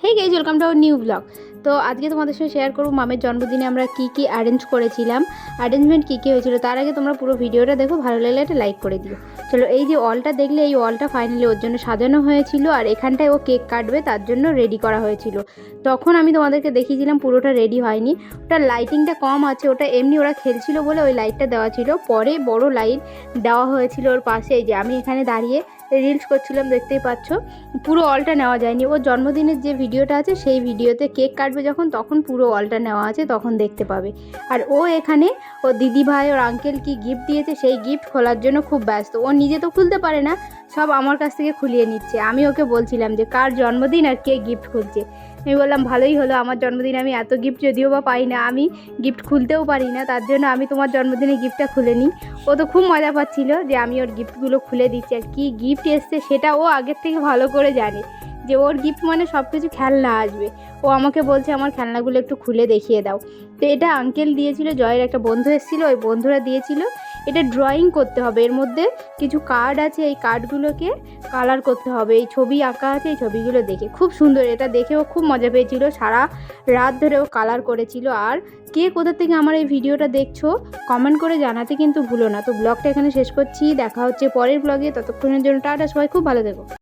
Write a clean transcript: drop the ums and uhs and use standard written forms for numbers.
Hey guys, welcome to our new blog. তো আজকে তোমাদের সাথে শেয়ার করব মামের জন্মদিনে আমরা কি অ্যারেঞ্জ করেছিলাম, অ্যারেঞ্জমেন্ট কী হয়েছিল। তার আগে তোমরা পুরো ভিডিওটা দেখো, ভালো লাগলে একটা লাইক করে দিও। চলো, এই যে ওয়ালটা দেখলে, এই ওয়ালটা ফাইনালি ওর জন্য সাজানো হয়েছিল, আর এখানটায় ও কেক কাটবে তার জন্য রেডি করা হয়েছিল। তখন আমি তোমাদেরকে দেখিয়েছিলাম, পুরোটা রেডি হয়নি, ওটা লাইটিংটা কম আছে, ওটা এমনি ওরা খেলছিল বলে ওই লাইটটা দেওয়া ছিল। পরে বড় লাইট দেওয়া হয়েছিল ওর পাশে। এই যে আমি এখানে দাঁড়িয়ে রিলস করছিলাম, দেখতেই পাচ্ছ। পুরো অলটা নেওয়া যায়নি, ওর জন্মদিনের যে ভিডিওটা আছে সেই ভিডিওতে কেক কাটবে যখন, তখন পুরো অলটা নেওয়া আছে, তখন দেখতে পাবে। আর ও এখানে ওর দিদি ভাই ওর আঙ্কেল কি গিফট দিয়েছে সেই গিফট খোলার জন্য খুব ব্যস্ত। ও নিজে তো খুলতে পারে না, সব আমার কাছ থেকে খুলিয়ে নিচ্ছে। আমি ওকে বলছিলাম যে কার জন্মদিন আর কে গিফট খুলছে। আমি বললাম ভালোই হলো, আমার জন্মদিনে আমি এত গিফট যদিও বা পাই না, আমি গিফট খুলতেও পারি না, তার জন্য আমি তোমার জন্মদিনে গিফটটা খুলে নিই। ও তো খুব মজা পাচ্ছিল যে আমি ওর গিফটগুলো খুলে দিচ্ছি, আর কী গিফট এসছে সেটা ও আগের থেকে ভালো করে জানে, যে ওর গিফট মানে সব কিছু খেলনা আসবে। ও আমাকে বলছে আমার খেলনাগুলো একটু খুলে দেখিয়ে দাও। তো এটা আঙ্কেল দিয়েছিল, জয়ের একটা বন্ধু এসেছিলো, ওই বন্ধুরা দিয়েছিল। এটা ড্রয়িং করতে হবে, এর মধ্যে কিছু কার্ড আছে, এই কার্ডগুলোকে কালার করতে হবে। এই ছবি আঁকা আছে, এই ছবিগুলো দেখে খুব সুন্দর, এটা দেখেও খুব মজা পেয়েছিল। সারা রাত ধরে ও কালার করেছিল। আর কে কোথা থেকে আমার এই ভিডিওটা দেখছো কমেন্ট করে জানাতে কিন্তু ভুলো না। তো ব্লগটা এখানে শেষ করছি, দেখা হচ্ছে পরের ব্লগে, ততক্ষণের জন্য টাটা, সবাই খুব ভালো থেকো।